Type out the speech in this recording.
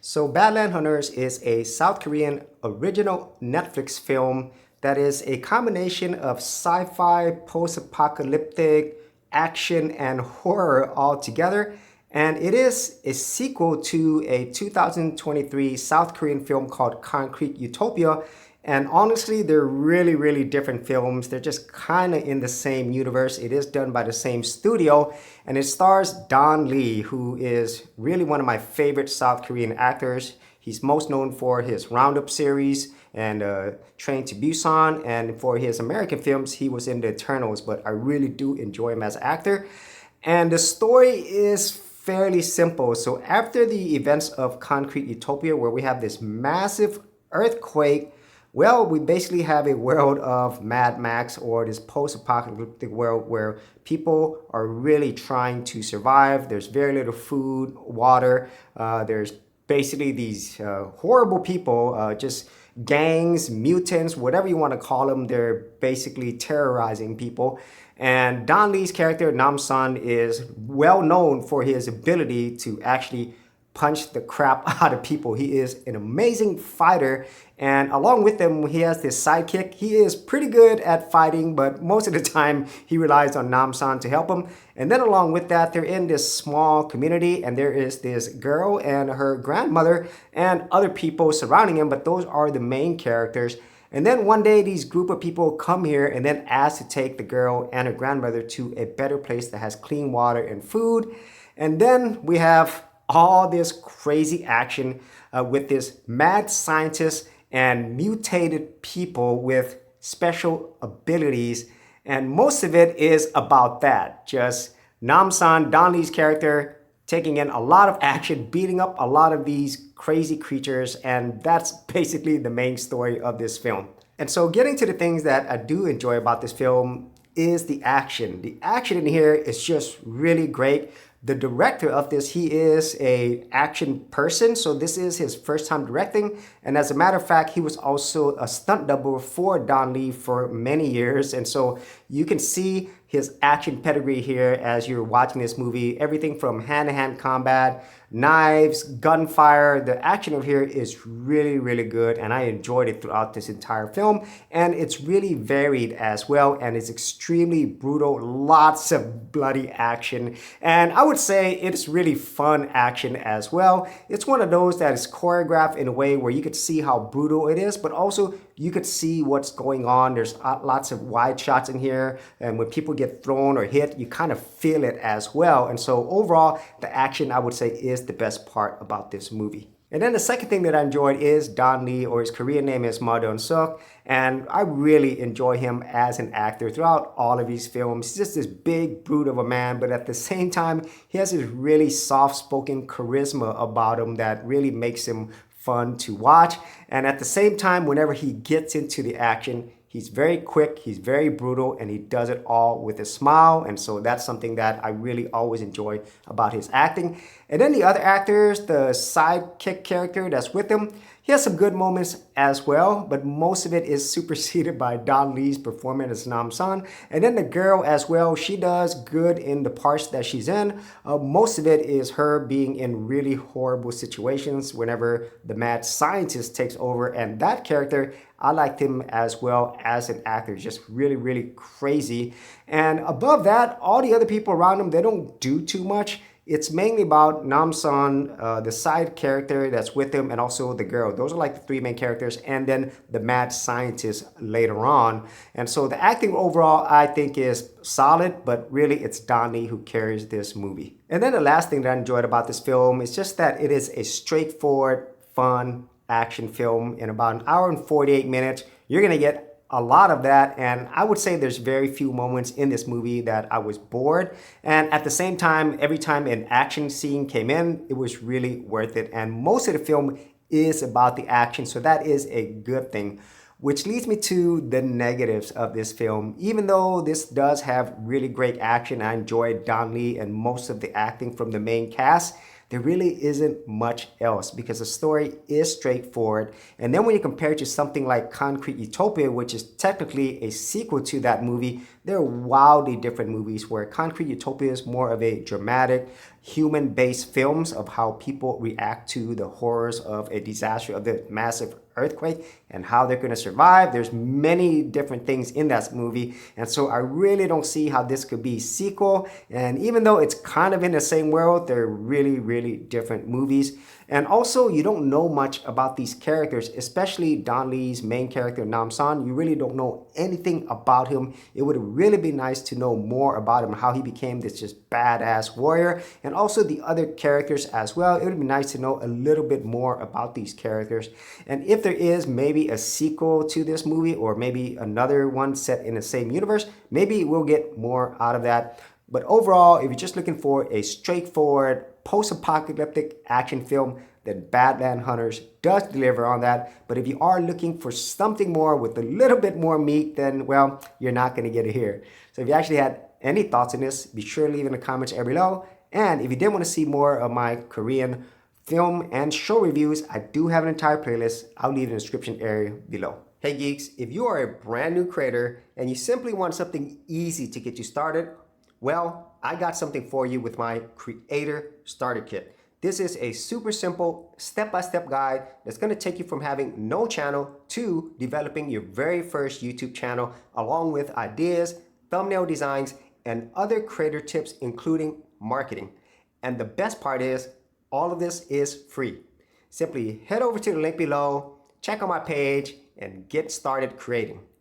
So Badland Hunters is a South Korean original Netflix film that is a combination of sci-fi, post-apocalyptic, action, and horror all together. And it is a sequel to a 2023 South Korean film called Concrete Utopia. And honestly, they're really different films. They're just kind of in the same universe. It is done by the same studio, and it stars Don Lee, who is really one of my favorite South Korean actors. He's most known for his Roundup series and Train to Busan, and for his American films, he was in The Eternals, but I really do enjoy him as an actor. And the story is fairly simple. So after the events of Concrete Utopia, where we have this massive earthquake, well, we basically have a world of Mad Max, or this post-apocalyptic world where people are really trying to survive. There's very little food, water. There's basically these horrible people, just gangs, mutants, whatever you want to call them. They're basically terrorizing people. And Don Lee's character, Nam-sun, is well known for his ability to actually punch the crap out of people. He is an amazing fighter, and along with him, he has this sidekick. He is pretty good at fighting, but most of the time he relies on Nam-san to help him. And then along with that, they're in this small community, and there is this girl and her grandmother and other people surrounding him, but those are the main characters. And then one day, these group of people come here and then ask to take the girl and her grandmother to a better place that has clean water and food. And then we have all this crazy action with this mad scientist and mutated people with special abilities. And most of it is about that. Just Nam-san, Don Lee's character, taking in a lot of action, beating up a lot of these crazy creatures. And that's basically the main story of this film. And so getting to the things that I do enjoy about this film is the action. The action in here is just really great. The director of this, he is a action person, so this is his first time directing. And as a matter of fact, he was also a stunt double for Don Lee for many years. And so you can see his action pedigree here as you're watching this movie. Everything from hand-to-hand combat, knives, gunfire. The action over here is really good, and I enjoyed it throughout this entire film. And it's really varied as well, and it's extremely brutal. Lots of bloody action, and I would say it's really fun action as well. It's one of those that is choreographed in a way where you could see how brutal it is, but also you could see what's going on. There's lots of wide shots in here, and when people get thrown or hit, you kind of feel it as well. And so overall, the action, I would say, is the best part about this movie. And then the second thing that I enjoyed is Don Lee, or his Korean name is dong-seok, and I really enjoy him as an actor throughout all of his films. He's just this big brute of a man, but at the same time, he has this really soft-spoken charisma about him that really makes him fun to watch. And at the same time, whenever he gets into the action, he's very quick, he's very brutal, and he does it all with a smile. And so that's something that I really always enjoy about his acting. And then the other actors, the sidekick character that's with him, he has some good moments as well, but most of it is superseded by Don Lee's performance as Nam-san. And then the girl as well, she does good in the parts that she's in. Most of it is her being in really horrible situations whenever the mad scientist takes over. And that character, I liked him as well as an actor, just really crazy. And above that, all the other people around him, they don't do too much. It's mainly about Nam-sun, the side character that's with him, and also the girl. Those are like the three main characters, and then the mad scientist later on. And so the acting overall, I think, is solid, but really it's Don Lee who carries this movie. And then the last thing that I enjoyed about this film is just that it is a straightforward, fun action film. In about an hour and 48 minutes, you're gonna get a lot of that, and I would say there's very few moments in this movie that I was bored. And at the same time, every time an action scene came in, it was really worth it. And most of the film is about the action, so that is a good thing. Which leads me to the negatives of this film. Even though this does have really great action, I enjoyed Don Lee and most of the acting from the main cast, there really isn't much else because the story is straightforward. And then when you compare it to something like Concrete Utopia, which is technically a sequel to that movie, they're wildly different movies, where Concrete Utopia is more of a dramatic, human-based films of how people react to the horrors of a disaster, of the massive earthquake, and how they're going to survive. There's many different things in that movie, and so I really don't see how this could be a sequel. And even though it's kind of in the same world, they're really different movies. And also, you don't know much about these characters, especially Don Lee's main character, Nam-san. You really don't know anything about him. It would really be nice to know more about him, how he became this just badass warrior, and also the other characters as well. It would be nice to know a little bit more about these characters. And if there is maybe a sequel to this movie, or maybe another one set in the same universe, maybe we'll get more out of that. But overall, if you're just looking for a straightforward post-apocalyptic action film, then Badland Hunters does deliver on that. But if you are looking for something more with a little bit more meat, then, well, you're not going to get it here. So if you actually had any thoughts on this, be sure to leave in the comments area below. And if you did want to see more of my Korean film and show reviews, I do have an entire playlist. I'll leave in the description area below. Hey geeks, if you are a brand new creator and you simply want something easy to get you started, well, I got something for you with my Creator Starter Kit. This is a super simple step-by-step guide that's going to take you from having no channel to developing your very first YouTube channel, along with ideas, thumbnail designs, and other creator tips, including marketing. And the best part is, all of this is free. Simply head over to the link below, check out my page, and get started creating.